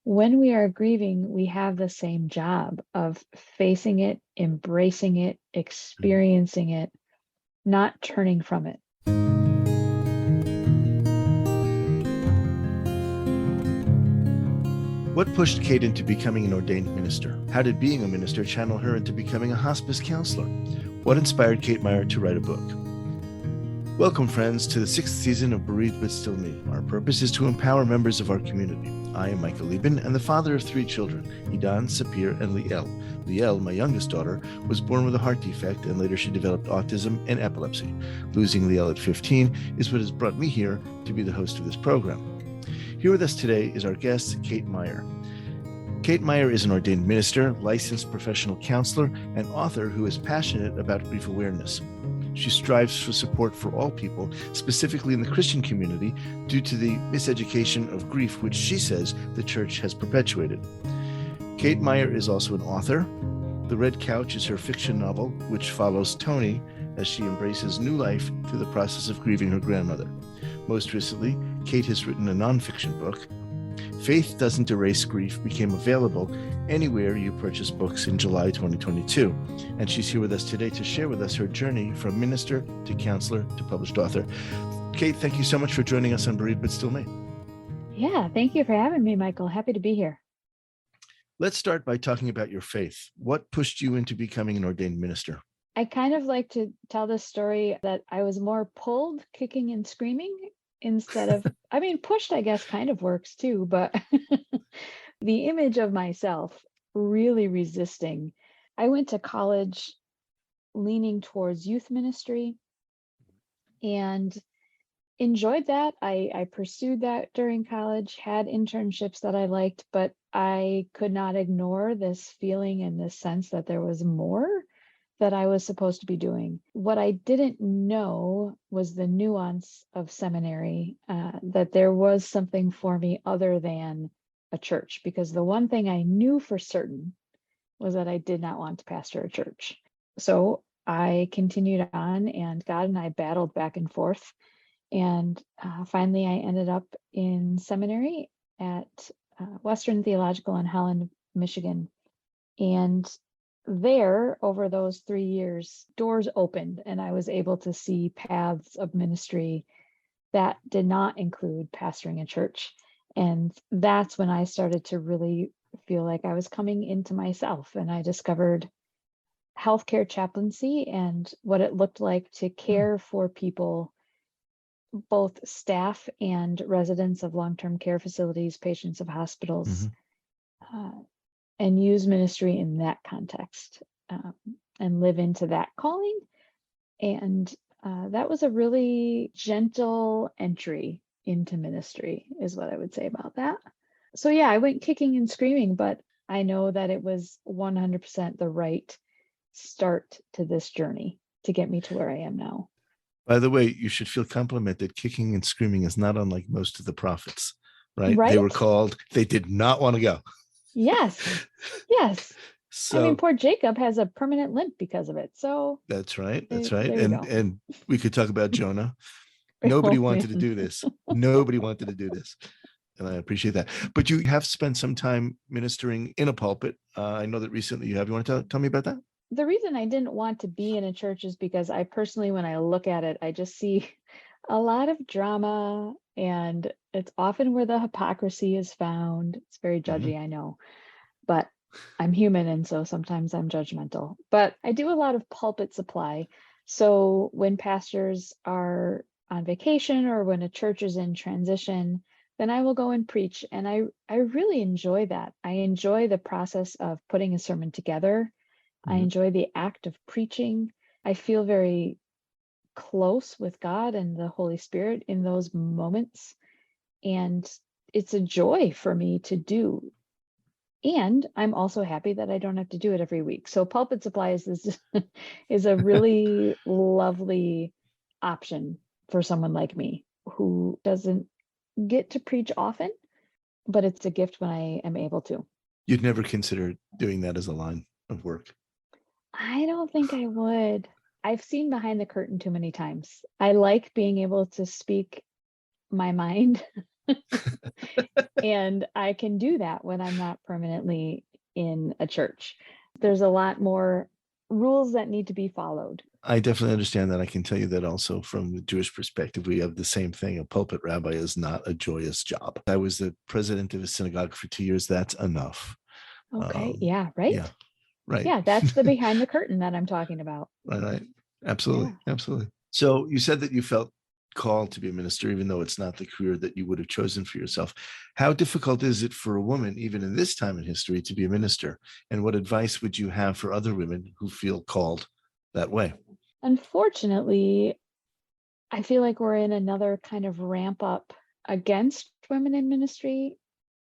when we are grieving, we have the same job of facing it, embracing it, Mhm. experiencing it, not turning from it. What pushed Kate into becoming an ordained minister? How did being a minister channel her into becoming a hospice counselor? What inspired Kate Meyer to write a book? Welcome, friends, to the 6th season of Bereaved But Still Me. Our purpose is to empower members of our community. I am Michael Lieben and the father of 3 children, Idan, Sapir, and Liel. Liel, my youngest daughter, was born with a heart defect and later she developed autism and epilepsy. Losing Liel at 15 is what has brought me here to be the host of this program. Here with us today is our guest, Kate Meyer. Kate Meyer is an ordained minister, licensed professional counselor, and author who is passionate about grief awareness. She strives for support for all people, specifically in the Christian community, due to the miseducation of grief, which she says the church has perpetuated. Kate Meyer is also an author. The Red Couch is her fiction novel, which follows Toni as she embraces new life through the process of grieving her grandmother. Most recently, Kate has written a nonfiction book. Faith Doesn't Erase Grief became available anywhere you purchase books in July 2022. And she's here with us today to share with us her journey from minister to counselor to published author. Kate, thank you so much for joining us on Bereaved But Still Me. Yeah, thank you for having me, Michael. Happy to be here. Let's start by talking about your faith. What pushed you into becoming an ordained minister? I kind of like to tell this story that I was more pulled, kicking and screaming instead of, pushed, I guess, kind of works too, but the image of myself really resisting. I went to college leaning towards youth ministry and enjoyed that. I pursued that during college, had internships that I liked, but I could not ignore this feeling and this sense that there was more that I was supposed to be doing. What I didn't know was the nuance of seminary, that there was something for me other than a church, because the one thing I knew for certain was that I did not want to pastor a church. So I continued on, and God and I battled back and forth. And finally, I ended up in seminary at Western Theological in Holland, Michigan. And there, over those 3 years, doors opened, and I was able to see paths of ministry that did not include pastoring a church. And that's when I started to really feel like I was coming into myself, and I discovered healthcare chaplaincy and what it looked like to care for people, both staff and residents of long-term care facilities, patients of hospitals, uh, and use ministry in that context, and live into that calling. And that was a really gentle entry into ministry, is what I would say about that. So yeah, I went kicking and screaming, but I know that it was 100% the right start to this journey to get me to where I am now. By the way, you should feel complimented. Kicking and screaming is not unlike most of the prophets, right? They were Right? called, they did not want to go. Yes. Yes. So Poor Jacob has a permanent limp because of it. So that's right. That's right. there you go. And we could talk about Jonah. Nobody Oh wanted to man. do this. Nobody wanted to do this. And I appreciate that. But you have spent some time ministering in a pulpit. I know that recently you have. You want to tell me about that? The reason I didn't want to be in a church is because I personally, when I look at it, I just see a lot of drama, and it's often where the hypocrisy is found. It's very Mhm. judgy, I know, but I'm human, and so sometimes I'm judgmental. But I do a lot of pulpit supply. So when pastors are on vacation or when a church is in transition, then I will go and preach. And I really enjoy that. I enjoy the process of putting a sermon together. I Mhm. enjoy the act of preaching. I feel very close with God and the Holy Spirit in those moments. And it's a joy for me to do. And I'm also happy that I don't have to do it every week. So pulpit supplies is a really lovely option for someone like me who doesn't get to preach often, but it's a gift when I am able to. You'd never consider doing that as a line of work. I don't think I would. I've seen behind the curtain too many times. I like being able to speak my mind And I can do that when I'm not permanently in a church. There's a lot more rules that need to be followed. I definitely understand that. I can tell you that also from the Jewish perspective, we have the same thing. A pulpit rabbi is not a joyous job. I was the president of a synagogue for 2 years. That's enough. Okay. Yeah. Right. Yeah. Right. Yeah. That's the behind the curtain that I'm talking about. Right. Absolutely. Yeah. Absolutely. So you said that you felt called to be a minister, even though it's not the career that you would have chosen for yourself. How difficult is it for a woman, even in this time in history, to be a minister? And what advice would you have for other women who feel called that way? Unfortunately, I feel like we're in another kind of ramp up against women in ministry.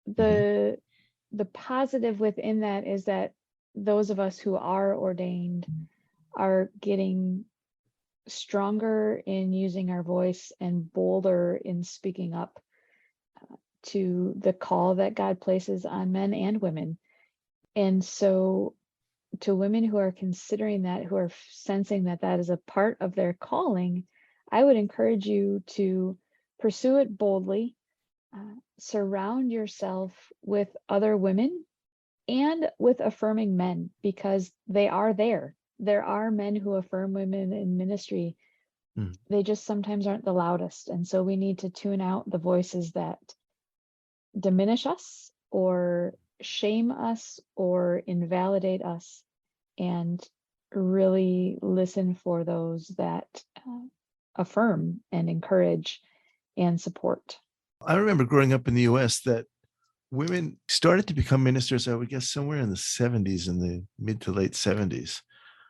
Mhm. The positive within that is that those of us who are ordained are getting stronger in using our voice and bolder in speaking up to the call that God places on men and women. And so, to women who are considering that, who are sensing that that is a part of their calling, I would encourage you to pursue it boldly, surround yourself with other women and with affirming men, because they are there. There are men who affirm women in ministry. Mm. They just sometimes aren't the loudest. And so we need to tune out the voices that diminish us or shame us or invalidate us, and really listen for those that affirm and encourage and support. I remember growing up in the US that women started to become ministers, I would guess, somewhere in the 70s, in the mid to late 70s.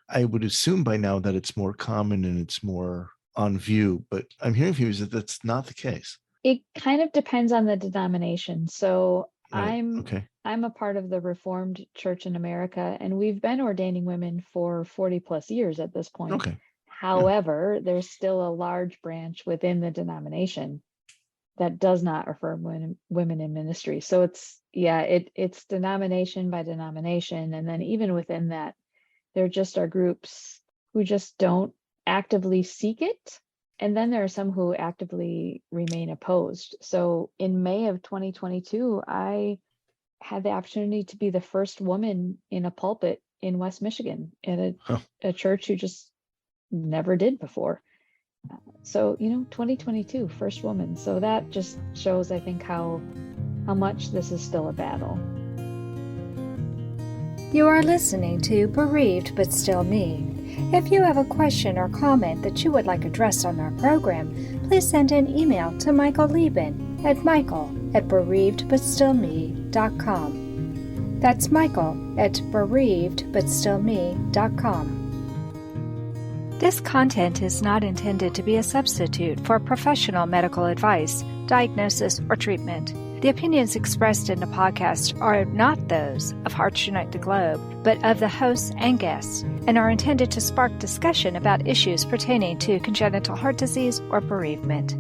I would assume by now that it's more common and it's more on view, but I'm hearing from you that that's not the case. It kind of depends on the denomination. So Right. I'm Okay. I'm a part of the Reformed Church in America, and we've been ordaining women for 40 plus years at this point. Okay. Yeah. However, there's still a large branch within the denomination that does not affirm women in ministry. So it's denomination by denomination, and then even within that, there just are groups who just don't actively seek it. And then there are some who actively remain opposed. So in May of 2022, I had the opportunity to be the first woman in a pulpit in West Michigan in Huh. a church who just never did before. So, 2022, first woman. So that just shows, I think, how much this is still a battle. You are listening to Bereaved But Still Me. If you have a question or comment that you would like addressed on our program, please send an email to Michael Lieben at michael@bereavedbutstillme.com. That's michael@bereavedbutstillme.com. This content is not intended to be a substitute for professional medical advice, diagnosis, or treatment. The opinions expressed in the podcast are not those of Hearts Unite the Globe, but of the hosts and guests, and are intended to spark discussion about issues pertaining to congenital heart disease or bereavement.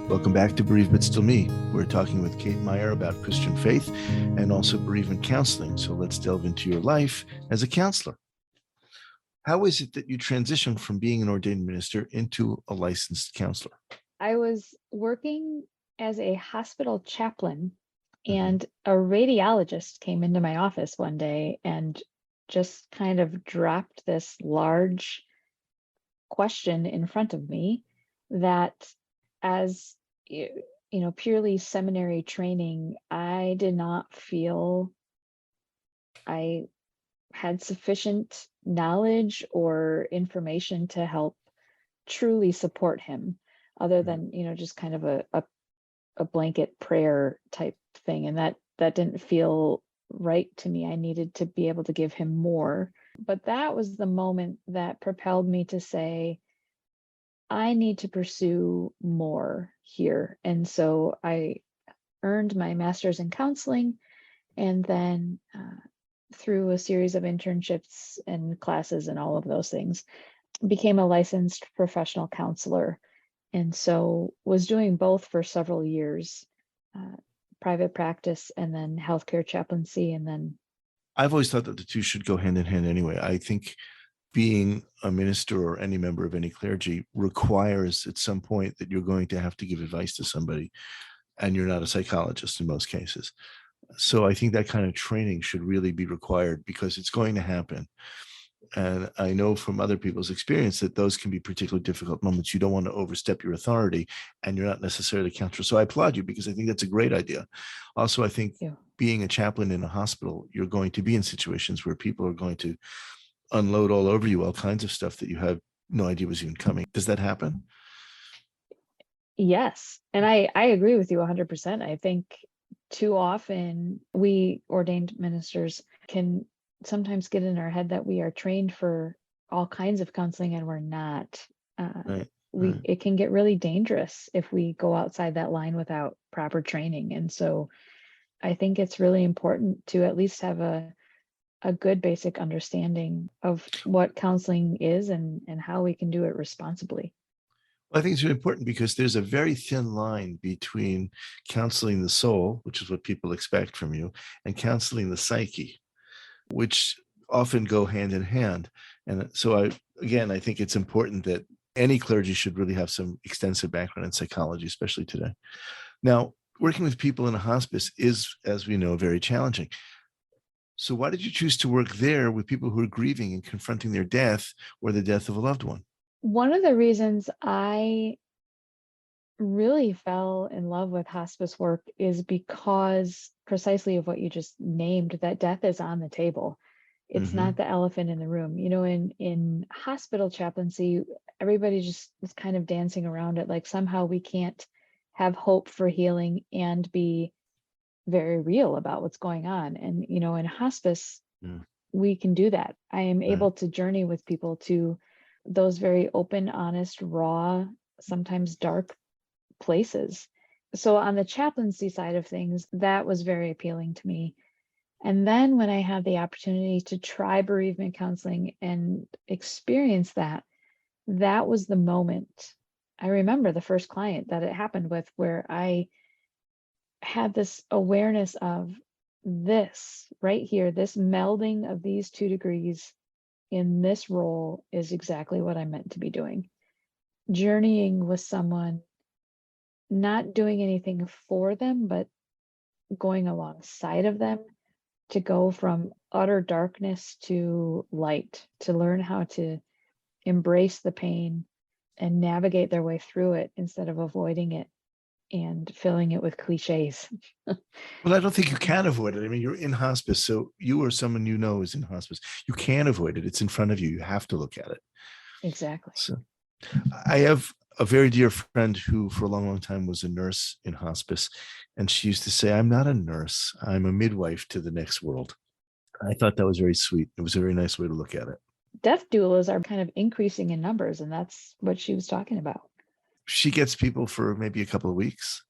Welcome back to Bereaved But Still Me. We're talking with Kate Meyer about Christian faith and also bereavement counseling. So let's delve into your life as a counselor. How is it that you transitioned from being an ordained minister into a licensed counselor? I was working as a hospital chaplain, and a radiologist came into my office one day and just kind of dropped this large question in front of me that, as purely seminary training, I did not feel I had sufficient knowledge or information to help truly support him, other than just kind of a blanket prayer type thing. And that didn't feel right to me. I needed to be able to give him more. But that was the moment that propelled me to say, I need to pursue more here. And so I earned my master's in counseling, and then through a series of internships and classes and all of those things, became a licensed professional counselor. And so was doing both for several years, private practice and then healthcare chaplaincy. And then I've always thought that the two should go hand in hand anyway. I think being a minister or any member of any clergy requires at some point that you're going to have to give advice to somebody, and you're not a psychologist in most cases. So I think that kind of training should really be required because it's going to happen. And I know from other people's experience that those can be particularly difficult moments. You don't want to overstep your authority, and you're not necessarily a counselor. So I applaud you because I think that's a great idea. Also, I think being a chaplain in a hospital, you're going to be in situations where people are going to unload all over you all kinds of stuff that you have no idea was even coming. Does that happen? Yes. And I agree with you 100%. I think too often we ordained ministers can sometimes get in our head that we are trained for all kinds of counseling, and we're not. Right. It can get really dangerous if we go outside that line without proper training. And so I think it's really important to at least have a good basic understanding of what counseling is and how we can do it responsibly. I think it's really important because there's a very thin line between counseling the soul, which is what people expect from you, and counseling the psyche, which often go hand in hand. And so I think it's important that any clergy should really have some extensive background in psychology, especially today. Now, working with people in a hospice is, as we know, very challenging. So why did you choose to work there with people who are grieving and confronting their death or the death of a loved one? One of the reasons I really fell in love with hospice work is because precisely of what you just named, that death is on the table. It's not the elephant in the room. You know, in hospital chaplaincy, everybody just is kind of dancing around it, like somehow we can't have hope for healing and be very real about what's going on. And, you know, in hospice, we can do that. I am able to journey with people to those very open, honest, raw, sometimes dark places. So on the chaplaincy side of things, that was very appealing to me. And then when I had the opportunity to try bereavement counseling and experience that, that was the moment. I remember the first client that it happened with, where I had this awareness of this right here, this melding of these 2 degrees in this role is exactly what I'm meant to be doing. Journeying with someone, not doing anything for them, but going alongside of them to go from utter darkness to light, to learn how to embrace the pain and navigate their way through it instead of avoiding it and filling it with cliches. Well, I don't think you can avoid it. I mean, you're in hospice, so you or someone you know is in hospice. You can't avoid it. It's in front of you. You have to look at it. Exactly. So I have a very dear friend who for a long, long time was a nurse in hospice. And she used to say, I'm not a nurse. I'm a midwife to the next world. I thought that was very sweet. It was a very nice way to look at it. Death doulas are kind of increasing in numbers, and that's what she was talking about. She gets people for maybe a couple of weeks,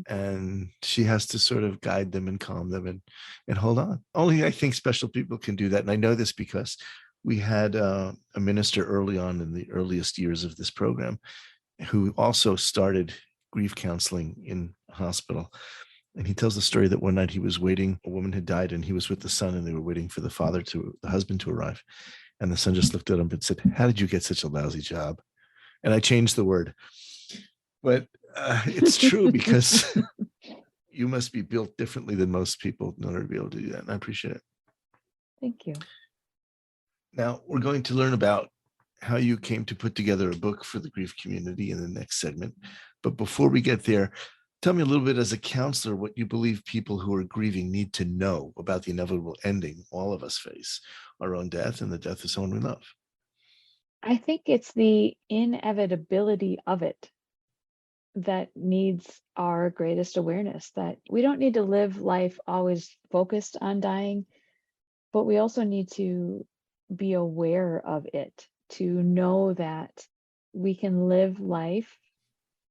and she has to sort of guide them and calm them and hold on. Only I think special people can do that. And I know this because we had a minister early on in the earliest years of this program who also started grief counseling in a hospital. And he tells the story that one night he was waiting, a woman had died, and he was with the son, and they were waiting for the husband to arrive. And the son just looked at him and said, how did you get such a lousy job? And I changed the word. But it's true because you must be built differently than most people in order to be able to do that. And I appreciate it. Thank you. Now, we're going to learn about how you came to put together a book for the grief community in the next segment. But before we get there, tell me a little bit as a counselor what you believe people who are grieving need to know about the inevitable ending all of us face, our own death and the death of someone we love. I think it's the inevitability of it that needs our greatest awareness, that we don't need to live life always focused on dying, but we also need to be aware of it, to know that we can live life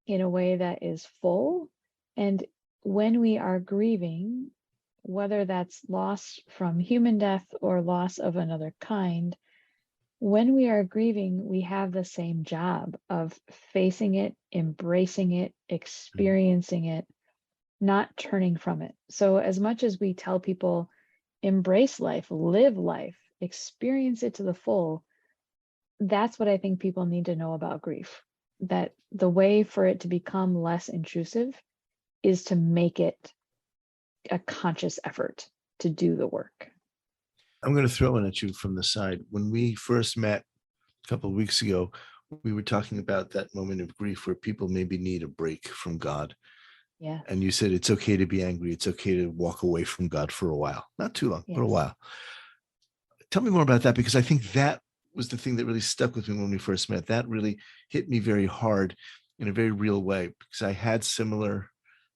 in a way that is full. And when we are grieving, whether that's loss from human death or loss of another kind, when we are grieving, we have the same job of facing it, embracing it, experiencing it, not turning from it. So as much as we tell people, embrace life, live life, experience it to the full, that's what I think people need to know about grief, that the way for it to become less intrusive is to make it a conscious effort to do the work. I'm going to throw one at you from the side. When we first met a couple of weeks ago, we were talking about that moment of grief where people maybe need a break from God. Yeah. And you said it's okay to be angry. It's okay to walk away from God for a while. Not too long, but a Yes. while. Tell me more about that, because I think that was the thing that really stuck with me when we first met. That really hit me very hard in a very real way, because I had similar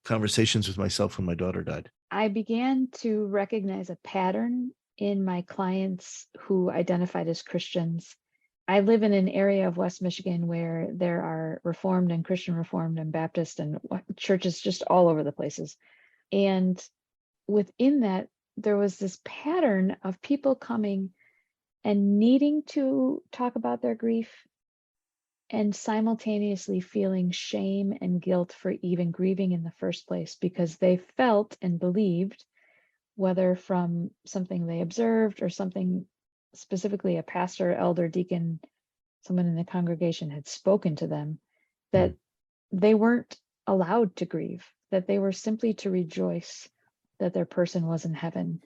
conversations with myself when my daughter died. I began to recognize a pattern in my clients who identified as Christians. I live in an area of West Michigan where there are Reformed and Christian Reformed and Baptist and churches just all over the places. And within that, there was this pattern of people coming and needing to talk about their grief and simultaneously feeling shame and guilt for even grieving in the first place, because they felt and believed, whether from something they observed or something specifically a pastor, elder, deacon, someone in the congregation had spoken to them, that they weren't allowed to grieve, that they were simply to rejoice that their person was in heaven.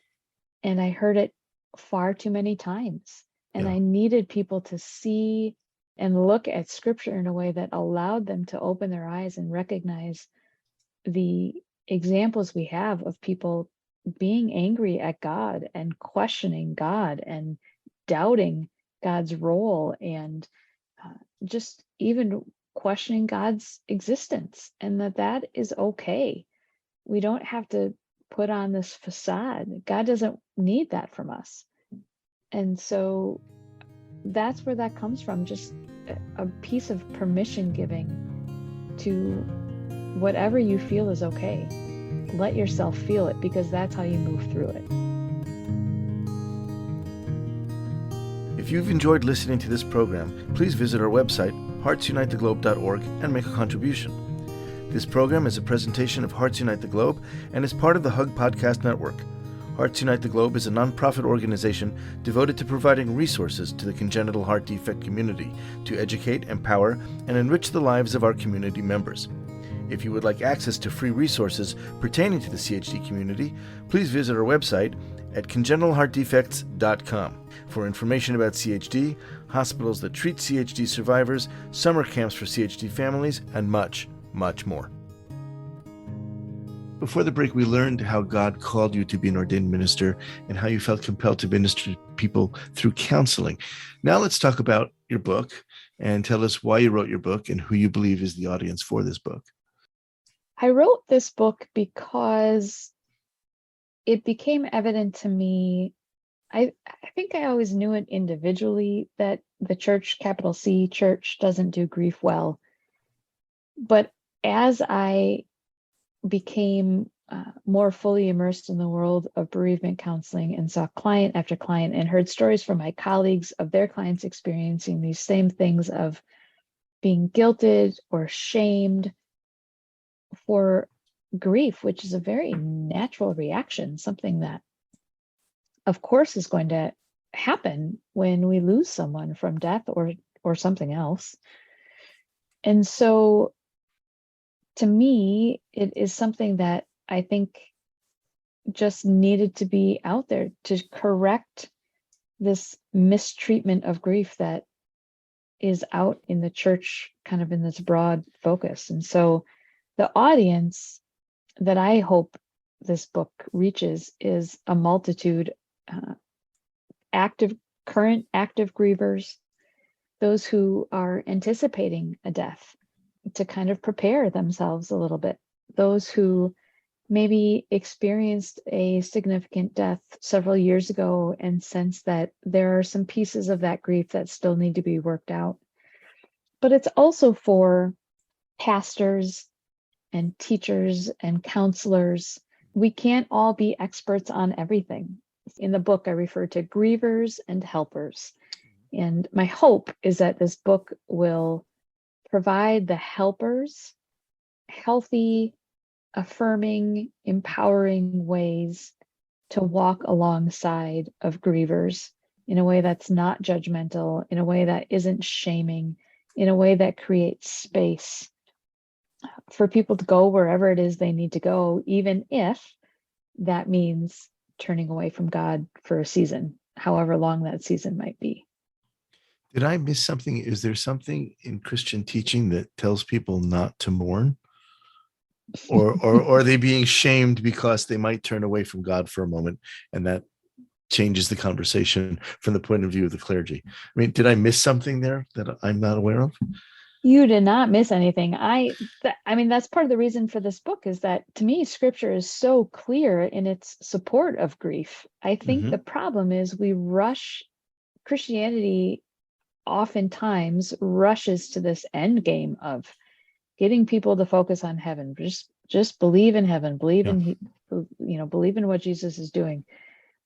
And I heard it far too many times. And I needed people to see and look at scripture in a way that allowed them to open their eyes and recognize the examples we have of people being angry at God and questioning God and doubting God's role and just even questioning God's existence, and that is okay. We don't have to put on this facade. God doesn't need that from us. And so that's where that comes from, just a piece of permission giving to whatever you feel is okay. Let yourself feel it, because that's how you move through it. If you've enjoyed listening to this program, please visit our website, heartsunitetheglobe.org, and make a contribution. This program is a presentation of Hearts Unite the Globe and is part of the Hug Podcast Network. Hearts Unite the Globe is a nonprofit organization devoted to providing resources to the congenital heart defect community to educate, empower, and enrich the lives of our community members. If you would like access to free resources pertaining to the CHD community, please visit our website at congenitalheartdefects.com for information about CHD, hospitals that treat CHD survivors, summer camps for CHD families, and much, much more. Before the break, we learned how God called you to be an ordained minister and how you felt compelled to minister to people through counseling. Now let's talk about your book and tell us why you wrote your book and who you believe is the audience for this book. I wrote this book because it became evident to me. I think I always knew it individually that the church, capital C, church, doesn't do grief well. But as I became more fully immersed in the world of bereavement counseling and saw client after client and heard stories from my colleagues of their clients experiencing these same things of being guilted or shamed for grief, which is a very natural reaction, something that, of course, is going to happen when we lose someone from death or something else. And so to me, it is something that I think just needed to be out there to correct this mistreatment of grief that is out in the church, kind of in this broad focus. And so the audience that I hope this book reaches is a multitude, current active grievers, those who are anticipating a death to kind of prepare themselves a little bit, those who maybe experienced a significant death several years ago and sense that there are some pieces of that grief that still need to be worked out. But it's also for pastors and teachers and counselors. We can't all be experts on everything. In the book, I refer to grievers and helpers. And my hope is that this book will provide the helpers healthy, affirming, empowering ways to walk alongside of grievers in a way that's not judgmental, in a way that isn't shaming, in a way that creates space for people to go wherever it is they need to go, even if that means turning away from God for a season, however long that season might be. Did I miss something? Is there something in Christian teaching that tells people not to mourn? Or are they being shamed because they might turn away from God for a moment, and that changes the conversation from the point of view of the clergy? I mean, did I miss something there that I'm not aware of? You did not miss anything. I mean, that's part of the reason for this book, is that to me, scripture is so clear in its support of grief. I think the problem is Christianity oftentimes rushes to this end game of getting people to focus on heaven. Just believe in heaven, believe in believe in what Jesus is doing.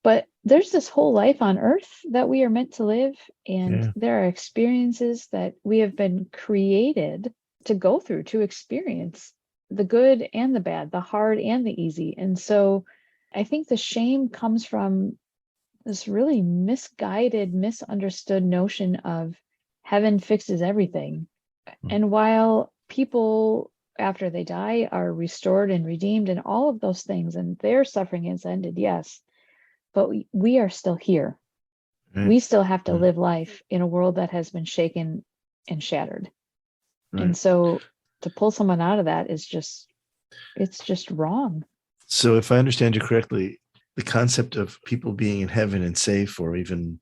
But there's this whole life on earth that we are meant to live, and there are experiences that we have been created to go through, to experience the good and the bad, the hard and the easy. And so I think the shame comes from this really misguided, misunderstood notion of heaven fixes everything. And while people after they die are restored and redeemed and all of those things, and their suffering is ended, yes, but we are still here. We still have to live life in a world that has been shaken and shattered. And so to pull someone out of that is it's just wrong. So if I understand you correctly, the concept of people being in heaven and safe, or even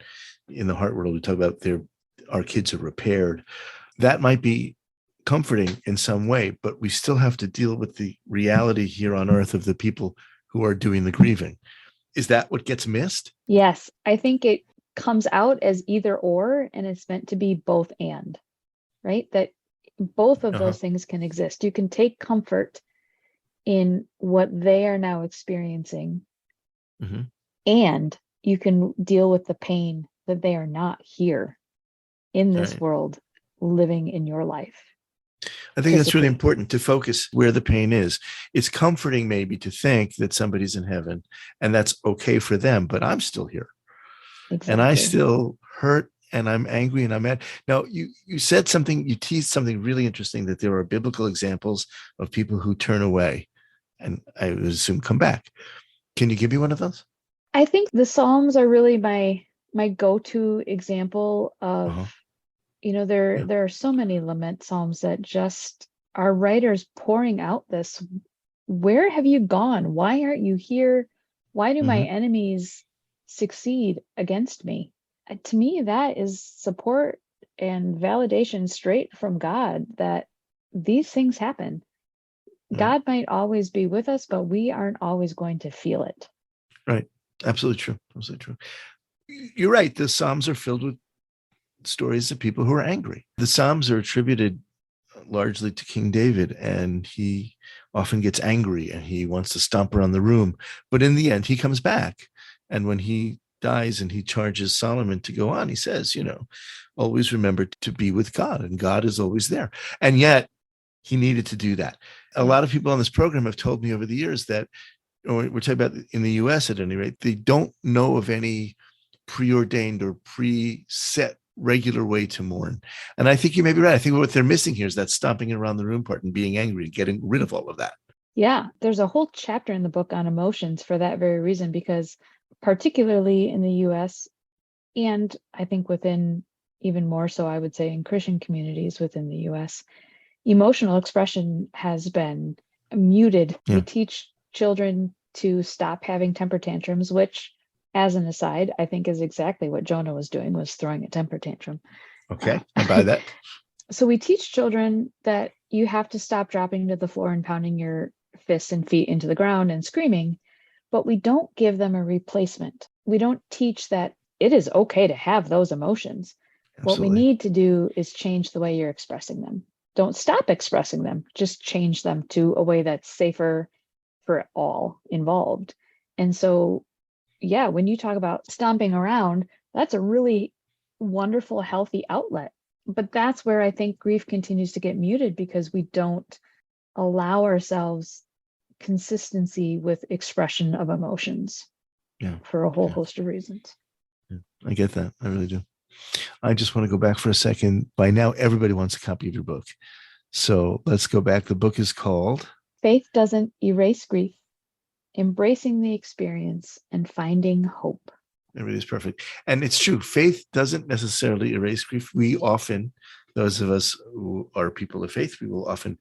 in the heart world, we talk about our kids are repaired. That might be comforting in some way, but we still have to deal with the reality here on earth of the people who are doing the grieving. Is that what gets missed? Yes, I think it comes out as either or, and it's meant to be both and, right? That both of those things can exist. You can take comfort in what they are now experiencing, and you can deal with the pain that they are not here in this world living in your life. I think that's really important, to focus where the pain is. It's comforting maybe to think that somebody's in heaven and that's okay for them, but I'm still here. Exactly. And I still hurt, and I'm angry, and I'm mad. Now, you said something, you teased something really interesting, that there are biblical examples of people who turn away and I would assume come back. Can you give me one of those? I think the Psalms are really my go-to example of there are so many lament psalms that just are writers pouring out this, where have you gone? Why aren't you here? Why do my enemies succeed against me? To me, that is support and validation straight from God that these things happen. God might always be with us, but we aren't always going to feel it. Right. Absolutely true. Absolutely true. You're right. The Psalms are filled with stories of people who are angry. The Psalms are attributed largely to King David, and he often gets angry and he wants to stomp around the room. But in the end, he comes back. And when he dies and he charges Solomon to go on, he says, always remember to be with God, and God is always there. And yet he needed to do that. A lot of people on this program have told me over the years that, we're talking about in the US at any rate, they don't know of any preordained or preset regular way to mourn. And I think you may be right. I think what they're missing here is that stomping around the room part and being angry and getting rid of all of that. Yeah, there's a whole chapter in the book on emotions for that very reason, because particularly in the US, and I think within even more so, I would say in Christian communities within the US, emotional expression has been muted. We teach children to stop having temper tantrums, which, as an aside, I think is exactly what Jonah was doing, was throwing a temper tantrum. Okay, I buy that. So we teach children that you have to stop dropping to the floor and pounding your fists and feet into the ground and screaming, but we don't give them a replacement. We don't teach that it is okay to have those emotions. Absolutely. What we need to do is change the way you're expressing them. Don't stop expressing them, just change them to a way that's safer for all involved. And so, when you talk about stomping around, that's a really wonderful, healthy outlet. But that's where I think grief continues to get muted, because we don't allow ourselves consistency with expression of emotions for a whole host of reasons. Yeah, I get that. I really do. I just want to go back for a second. By now, everybody wants a copy of your book. So let's go back. The book is called Faith Doesn't Erase Grief, Embracing the Experience and Finding Hope. It really is perfect. And it's true. Faith doesn't necessarily erase grief. We often, those of us who are people of faith, we will often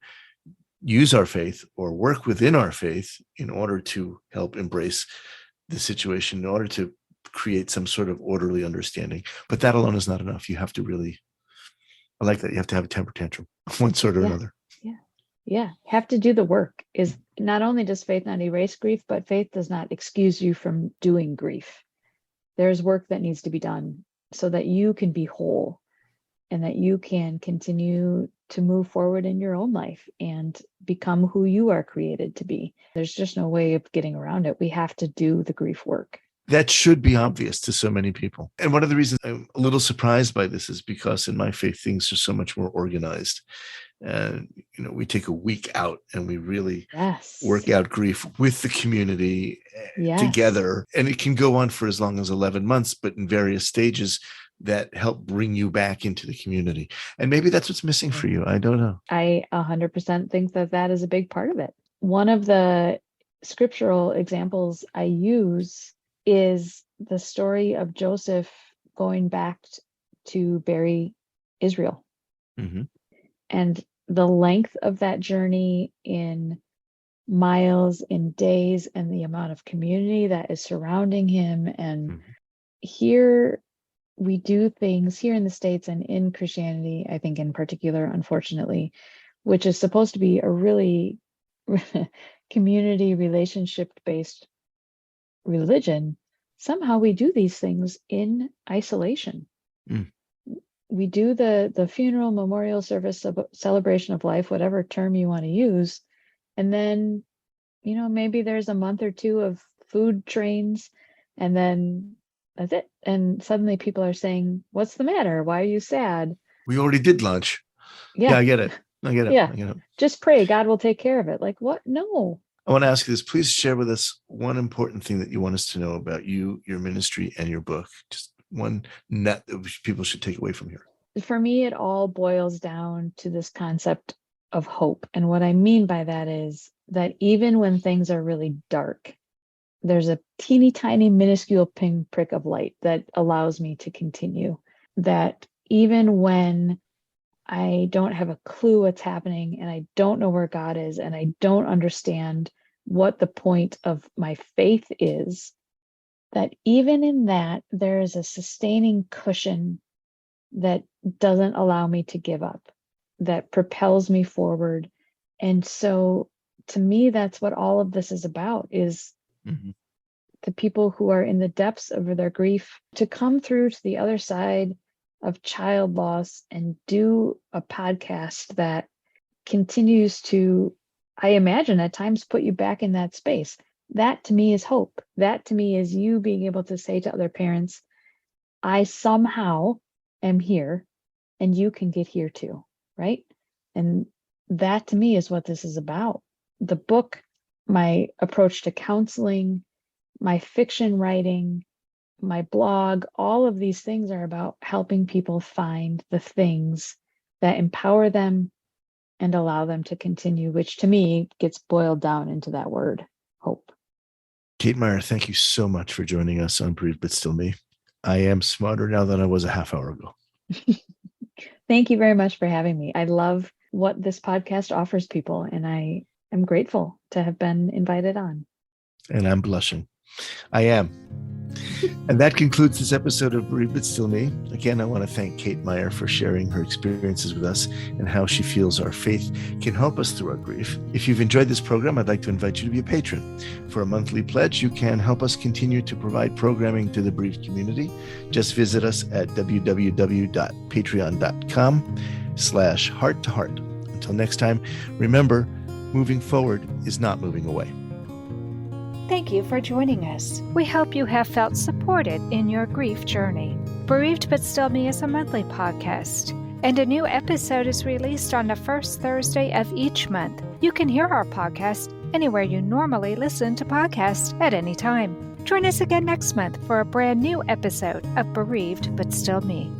use our faith or work within our faith in order to help embrace the situation, in order to create some sort of orderly understanding. But that alone is not enough. You have to really, I like that. You have to have a temper tantrum of one sort or another. Yeah. Have to do the work. Is not only does faith not erase grief, but faith does not excuse you from doing grief. There's work that needs to be done so that you can be whole and that you can continue to move forward in your own life and become who you are created to be. There's just no way of getting around it. We have to do the grief work. That should be obvious to so many people. And one of the reasons I'm a little surprised by this is because in my faith, things are so much more organized. And, we take a week out and we really work out grief with the community together. And it can go on for as long as 11 months, but in various stages that help bring you back into the community. And maybe that's what's missing for you. I don't know. I 100% think that is a big part of it. One of the scriptural examples I use is the story of Joseph going back to bury Israel. Mm-hmm. And the length of that journey in miles, in days, and the amount of community that is surrounding him. And here we do things here in the States and in Christianity, I think in particular, unfortunately, which is supposed to be a really community relationship-based religion. Somehow we do these things in isolation. We do the funeral, memorial service, celebration of life, whatever term you want to use. And then, maybe there's a month or two of food trains and then that's it. And suddenly people are saying, what's the matter? Why are you sad? We already did lunch. Yeah, I get it. Yeah. Just pray. God will take care of it. Like what? No. I want to ask you this. Please share with us one important thing that you want us to know about you, your ministry, and your book. Just one nut that people should take away from here. For me, it all boils down to this concept of hope. And what I mean by that is that even when things are really dark, there's a teeny tiny minuscule pinprick of light that allows me to continue. That even when I don't have a clue what's happening and I don't know where God is and I don't understand what the point of my faith is, that even in that, there is a sustaining cushion that doesn't allow me to give up, that propels me forward. And so to me, that's what all of this is about, is the people who are in the depths of their grief to come through to the other side of child loss and do a podcast that continues to, I imagine at times, put you back in that space. That to me is hope. That to me is you being able to say to other parents, I somehow am here and you can get here too, right? And that to me is what this is about. The book, my approach to counseling, my fiction writing, my blog, all of these things are about helping people find the things that empower them and allow them to continue, which to me gets boiled down into that word, hope. Kate Meyer, thank you so much for joining us on Bereaved But Still Me. I am smarter now than I was a half hour ago. Thank you very much for having me. I love what this podcast offers people, and I am grateful to have been invited on. And I'm blushing. I am. And that concludes this episode of Bereaved But Still Me. Again, I want to thank Kate Meyer for sharing her experiences with us and how she feels our faith can help us through our grief. If you've enjoyed this program, I'd like to invite you to be a patron. For a monthly pledge, you can help us continue to provide programming to the bereaved community. Just visit us at www.patreon.com/heart to heart. Until next time, remember, moving forward is not moving away. Thank you for joining us. We hope you have felt supported in your grief journey. Bereaved But Still Me is a monthly podcast, and a new episode is released on the first Thursday of each month. You can hear our podcast anywhere you normally listen to podcasts at any time. Join us again next month for a brand new episode of Bereaved But Still Me.